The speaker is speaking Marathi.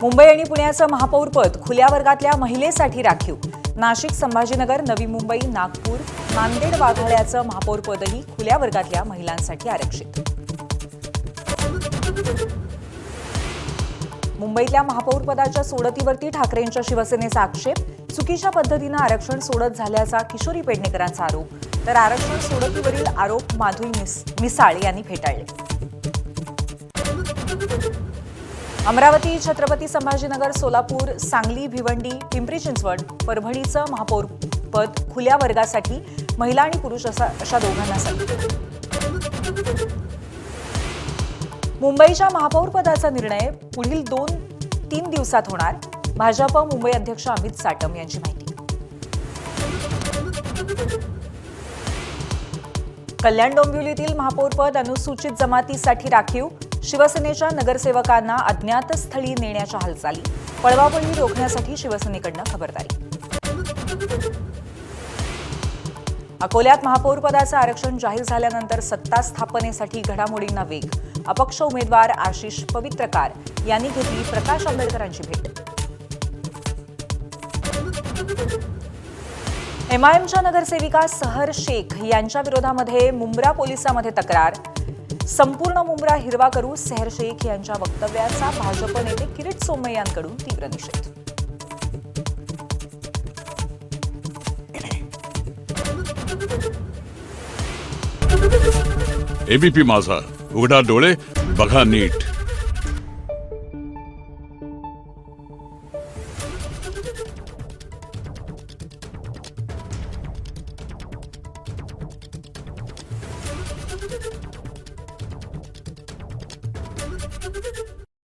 मुंबई आणि पुण्याचं महापौरपद खुल्या वर्गातल्या महिलेसाठी राखीव. नाशिक, संभाजीनगर, नवी मुंबई, नागपूर, नांदेड, वाघाळ्याचं महापौरपदही खुल्या वर्गातल्या महिलांसाठी आरक्षित. मुंबईतल्या महापौरपदाच्या सोडतीवरती ठाकरेंच्या शिवसेनेचा आक्षेप. चुकीच्या पद्धतीनं आरक्षण सोडत झाल्याचा किशोरी पेडणेकरांचा आरोप. तर आरक्षण सोडतीवरील आरोप माधुरी मिसाळ यांनी फेटाळले. अमरावती, छत्रपती संभाजीनगर, सोलापूर, सांगली, भिवंडी, पिंपरी चिंचवड, परभणीचं महापौरपद खुल्या वर्गासाठी महिला आणि पुरुष अशा दोघांना संधी. मुंबईच्या महापौरपदाचा निर्णय पुढील 2-3 दिवसात होणार. भाजप मुंबई अध्यक्ष अमित साटम यांची माहिती. कल्याण डोंबिवलीतील महापौरपद अनुसूचित जमातीसाठी राखीव. शिवसेनेच्या नगरसेवकांना अज्ञात स्थळी नेण्याच्या हालचाली. पळवापळी रोखण्यासाठी शिवसेनेकडनं खबरदारी. अकोल्यात महापौरपदाचं आरक्षण जाहीर झाल्यानंतर सत्ता स्थापनेसाठी घडामोडींना वेग. अपक्ष उमेदवार आशिष पवित्रकार यांनी घेतली प्रकाश आंबेडकरांची भेट. एमआयएमच्या नगरसेविका सहर शेख यांच्या विरोधामध्ये मुंब्रा पोलिसांमध्ये तक्रार. संपूर्ण मुंब्रा हिरवा करू, सहर शेख यांच्या वक्तव्याचा भाजप नेते किरीट सोमय्या यांकडून तीव्र निषेध. एबीपी माझा, उघडा डोळे बघा नीट.